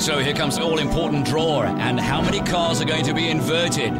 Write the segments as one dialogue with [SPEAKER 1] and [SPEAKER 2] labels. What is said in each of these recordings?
[SPEAKER 1] So here comes the all-important draw. And how many cars are going to be inverted?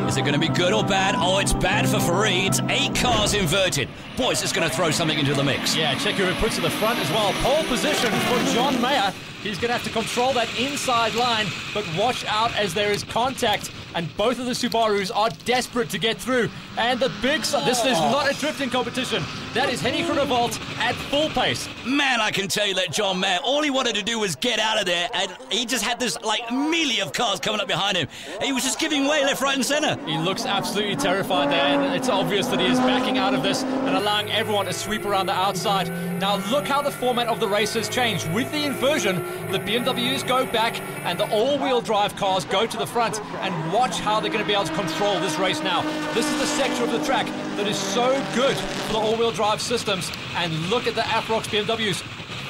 [SPEAKER 1] Is it going to be good or bad? Oh, it's bad for Farid. It's 8 cars inverted. Boys, it's going to throw something into the mix.
[SPEAKER 2] Yeah, check who it puts to the front as well. Pole position for John Mayer. He's going to have to control that inside line, but watch out as there is contact, and both of the Subarus are desperate to get through. And the big... This is not a drifting competition. That is Henny Groenewold at full pace.
[SPEAKER 1] Man, I can tell you that John Mayer, all he wanted to do was get out of there, and he just had this, melee of cars coming up behind him. He was just giving way left, right, and centre.
[SPEAKER 2] He looks absolutely terrified there, and it's obvious that he is backing out of this and allowing everyone to sweep around the outside. Now, look how the format of the race has changed. With the inversion, the BMWs go back, and the all-wheel drive cars go to the front, and watch how they're going to be able to control this race now. This is the sector of the track that is so good for the all-wheel drive systems, and look at the Aprox BMWs.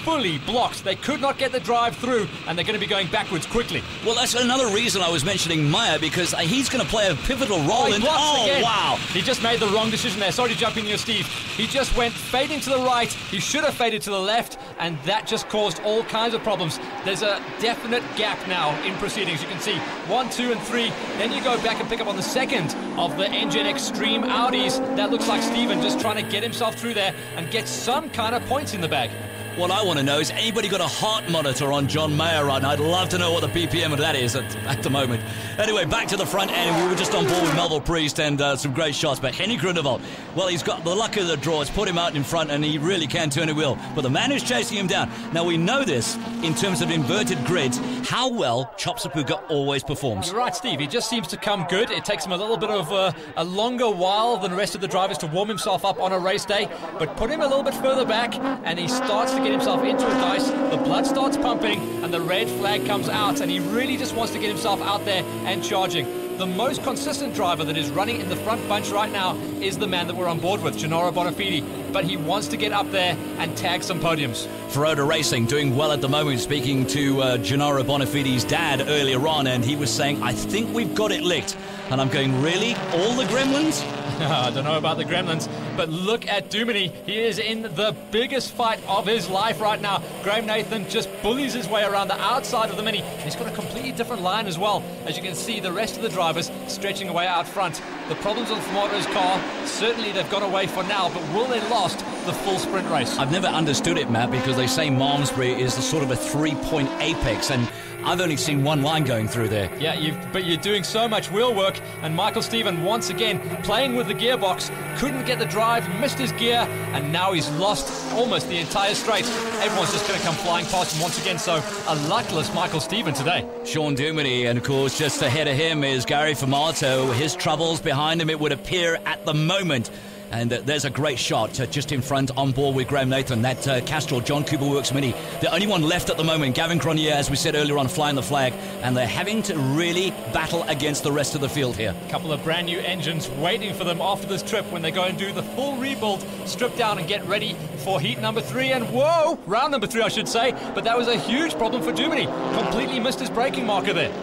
[SPEAKER 2] Fully blocked. They could not get the drive through, and they're going to be going backwards quickly.
[SPEAKER 1] Well, that's another reason I was mentioning Mayer, because he's going to play a pivotal role in...
[SPEAKER 2] Again.
[SPEAKER 1] Wow.
[SPEAKER 2] He just made the wrong decision there. Sorry to jump in here, Steve. He just went fading to the right. He should have faded to the left, and that just caused all kinds of problems. There's a definite gap now in proceedings. You can see 1, 2, and 3. Then you go back and pick up on the second of the Engine Extreme Audis. That looks like Steven just trying to get himself through there and get some kind of points in the bag.
[SPEAKER 1] What I want to know is, anybody got a heart monitor on John Mayer right now? I'd love to know what the BPM of that is at the moment. Anyway, back to the front end. We were just on board with Melville Priest and some great shots. But Henny Groenewold, well, he's got the luck of the draw. It's put him out in front, and he really can turn a wheel. But the man who's chasing him down. Now, we know this in terms of inverted grids, how well Chop Sapuka always performs.
[SPEAKER 2] You're right, Steve. He just seems to come good. It takes him a little bit of a longer while than the rest of the drivers to warm himself up on a race day. But put him a little bit further back, and he starts to get himself into a dice. The blood starts pumping, and the red flag comes out, and he really just wants to get himself out there and charging. The most consistent driver that is running in the front bunch right now is the man that we're on board with, Gennaro Bonafide, but he wants to get up there and tag some podiums.
[SPEAKER 1] Ferrota Racing doing well at the moment. Speaking to Gennaro Bonafide's dad earlier on, and he was saying, I think we've got it licked. And I'm going, really? All the gremlins?
[SPEAKER 2] I don't know about the gremlins, but look at Duminy. He is in the biggest fight of his life right now. Graham Nathan just bullies his way around the outside of the Mini. He's got a completely different line as well. As you can see, the rest of the drivers stretching away out front. The problems on Formoto's car, certainly they've gone away for now, but will they last the full sprint race?
[SPEAKER 1] I've never understood it, Matt, because they say Malmesbury is a sort of a 3-point apex, and I've only seen one line going through there.
[SPEAKER 2] Yeah, but you're doing so much wheel work, and Michael Stephen, once again, playing with the gearbox, couldn't get the drive, missed his gear, and now he's lost almost the entire straight. Everyone's just going to come flying past him once again, so a luckless Michael Stephen today.
[SPEAKER 1] Sean Duminy, and of course, just ahead of him is Gary Formato. His troubles behind him, it would appear at the moment. And there's a great shot just in front on board with Graham Nathan. That Castrol John Cooper Works Mini. The only one left at the moment, Gavin Cronier, as we said earlier on, flying the flag. And they're having to really battle against the rest of the field here.
[SPEAKER 2] A couple of brand new engines waiting for them after this trip when they go and do the full rebuild, strip down and get ready for heat number 3. And whoa, round number 3 I should say. But that was a huge problem for Duminy. Completely missed his braking marker there.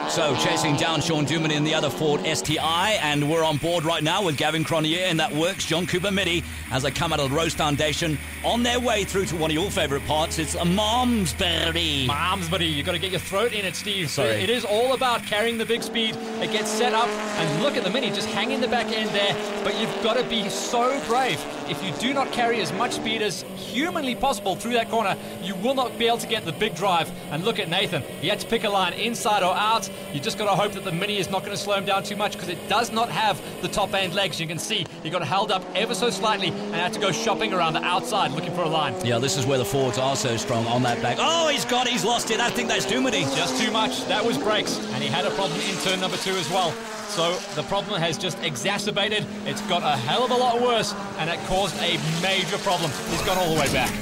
[SPEAKER 1] So chasing down Sean Duminy in the other Ford STI, and we're on board right now with Gavin Cronier, and that works John Cooper Mini as they come out of the Rose Foundation on their way through to one of your favourite parts. It's a Malmesbury.
[SPEAKER 2] Malmesbury, you've got to get your throat in it, Steve.
[SPEAKER 1] Sorry.
[SPEAKER 2] It is all about carrying the big speed. It gets set up, and look at the Mini just hanging the back end there, but you've got to be so brave. If you do not carry as much speed as humanly possible through that corner, you will not be able to get the big drive. And look at Nathan. He had to pick a line inside or out. You just got to hope that the Mini is not going to slow him down too much, because it does not have the top end legs. You can see he got held up ever so slightly and had to go shopping around the outside looking for a line.
[SPEAKER 1] Yeah, this is where the Fords are so strong on that back. Oh, he's lost it. I think that's Duminy.
[SPEAKER 2] Just too much. That was brakes, and he had a problem in turn number 2 as well. So the problem has just exacerbated. It's got a hell of a lot worse, and it caused a major problem. He's gone all the way back.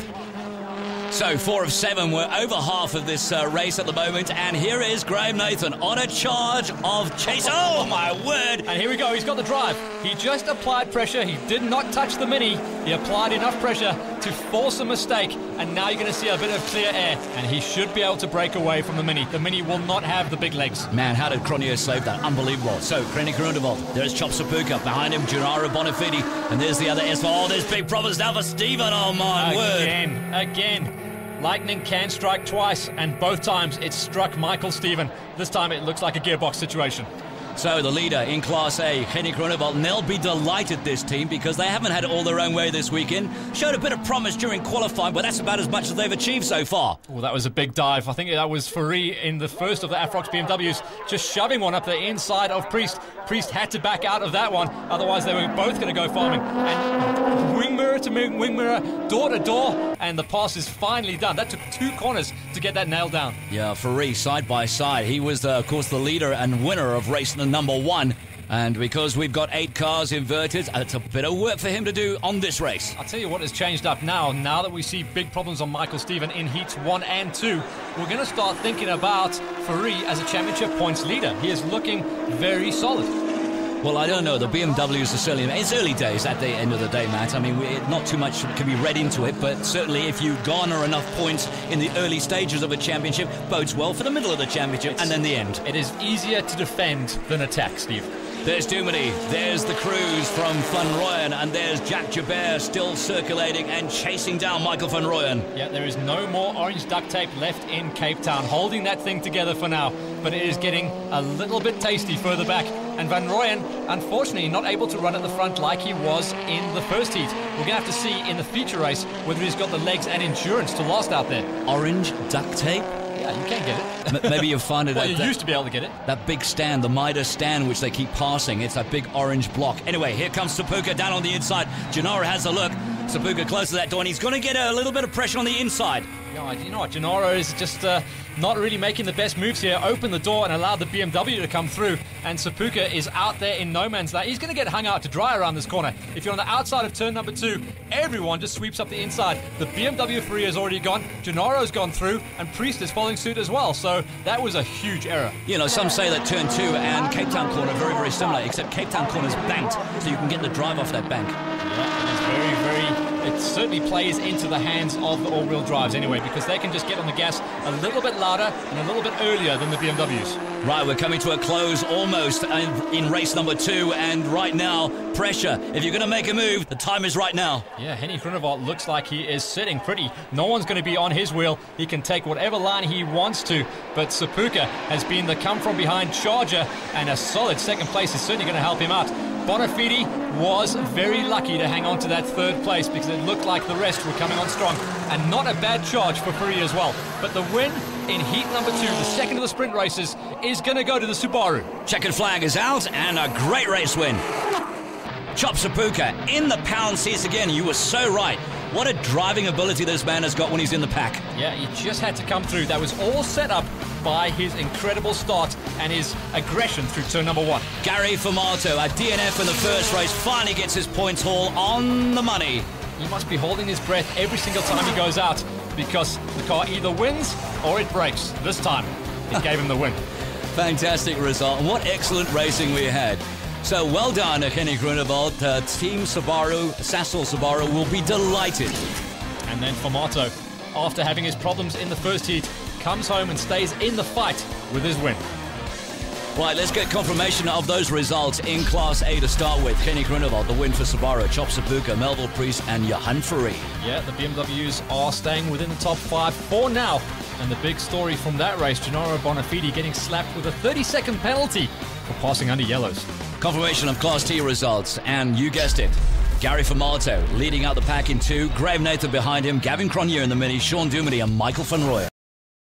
[SPEAKER 1] So 4 of 7, we're over half of this race at the moment, and here is Graham Nathan on a charge of chase. Oh my word!
[SPEAKER 2] And here we go, he's got the drive. He just applied pressure, he did not touch the Mini. He applied enough pressure to force a mistake, and now you're going to see a bit of clear air, and he should be able to break away from the Mini. The Mini will not have the big legs.
[SPEAKER 1] Man, how did Cronier save that? Unbelievable. So, Henny Groenewold, there's Chop Sapuka, behind him Gennaro Bonafide, and there's the other S4. Oh, there's big problems now for Stephen, oh my word.
[SPEAKER 2] Again. lightning can strike twice, and both times it struck Michael Stephen. This time it looks like a gearbox situation.
[SPEAKER 1] So the leader in Class A, Henny Grunewald, they'll be delighted, this team, because they haven't had it all their own way this weekend. Showed a bit of promise during qualifying, but that's about as much as they've achieved so far.
[SPEAKER 2] Well, that was a big dive. I think that was Fari in the first of the Afrox BMWs, just shoving one up the inside of Priest. Priest had to back out of that one, otherwise they were both going to go farming. And wing mirror to wing mirror, door to door, and the pass is finally done. That took 2 corners to get that nailed down.
[SPEAKER 1] Yeah, Fari side by side. He was, of course, the leader and winner of race number 1. And because we've got 8 cars inverted, it's a bit of work for him to do on this race.
[SPEAKER 2] I'll tell you what has changed up now that we see big problems on Michael Stephen in heats 1 and 2, we're going to start thinking about Fari as a championship points leader. He is looking very solid.
[SPEAKER 1] Well, I don't know. The BMWs are certainly... It's early days at the end of the day, Matt. I mean, not too much can be read into it, but certainly if you garner enough points in the early stages of a championship, bodes well for the middle of the championship and then the end.
[SPEAKER 2] It is easier to defend than attack, Steve.
[SPEAKER 1] There's Duminy, there's the Cruise from Van Rooyen, and there's Jack Joubert still circulating and chasing down Michael Van Rooyen.
[SPEAKER 2] Yeah, there is no more orange duct tape left in Cape Town, holding that thing together for now, but it is getting a little bit tasty further back. And Van Rooyen, unfortunately, not able to run at the front like he was in the first heat. We're going to have to see in the feature race whether he's got the legs and endurance to last out there.
[SPEAKER 1] Orange duct tape?
[SPEAKER 2] Yeah, you can get it.
[SPEAKER 1] Maybe you'll find it
[SPEAKER 2] well,
[SPEAKER 1] at
[SPEAKER 2] you used to be able to get it.
[SPEAKER 1] That big stand, the Midas stand, which they keep passing. It's that big orange block. Anyway, here comes Sapuka down on the inside. Gennaro has a look. Sapuka close to that door, and he's going to get a little bit of pressure on the inside.
[SPEAKER 2] Yeah, you know what? Gennaro is just not really making the best moves here. Open the door and allow the BMW to come through. And Sapuka is out there in no man's land. He's going to get hung out to dry around this corner. If you're on the outside of turn number 2, everyone just sweeps up the inside. The BMW Fari has already gone. Gennaro's gone through, and Priest is following suit as well. So that was a huge error.
[SPEAKER 1] You know, some say that turn 2 and Cape Town corner are very, very similar, except Cape Town corner's banked, so you can get the drive off that bank.
[SPEAKER 2] Yeah, it is very... It certainly plays into the hands of the all-wheel drives anyway, because they can just get on the gas a little bit louder and a little bit earlier than the BMWs.
[SPEAKER 1] Right, we're coming to a close almost in race number 2, and right now, pressure. If you're going to make a move, the time is right now.
[SPEAKER 2] Yeah, Henny Grunewald looks like he is sitting pretty. No one's going to be on his wheel. He can take whatever line he wants to, but Sapuka has been the come-from-behind charger, and a solid second place is certainly going to help him out. Bonafide was very lucky to hang on to that 3rd place because it looked like the rest were coming on strong, and not a bad charge for Fari as well. But the win in heat number 2, the second of the sprint races, is going to go to the Subaru.
[SPEAKER 1] Checkered flag is out, and a great race win. Chop Sapuka in the pound seats again. You were so right. What a driving ability this man has got when he's in the pack.
[SPEAKER 2] Yeah, he just had to come through. That was all set up by his incredible start and his aggression through turn number 1.
[SPEAKER 1] Gary Formato, a DNF in the first race, finally gets his points haul on the money.
[SPEAKER 2] He must be holding his breath every single time he goes out, because the car either wins or it breaks. This time, it gave him the win.
[SPEAKER 1] Fantastic result. And what excellent racing we had. So well done, Henny Grunewald. Team Subaru, Sasol Subaru, will be delighted.
[SPEAKER 2] And then Formato, after having his problems in the first heat, comes home and stays in the fight with his win.
[SPEAKER 1] Right, let's get confirmation of those results in Class A to start with. Henny Grunewald, the win for Subaru, Chop Sapuka, Melville Priest, and Johan Fari.
[SPEAKER 2] Yeah, the BMWs are staying within the top 5 for now. And the big story from that race, Gennaro Bonafide getting slapped with a 30-second penalty for passing under yellows.
[SPEAKER 1] Confirmation of Class T results, and you guessed it. Gary Formato leading out the pack in 2, Graham Nathan behind him, Gavin Cronje in the Mini, Sean Duminy and Michael Van Rooyen.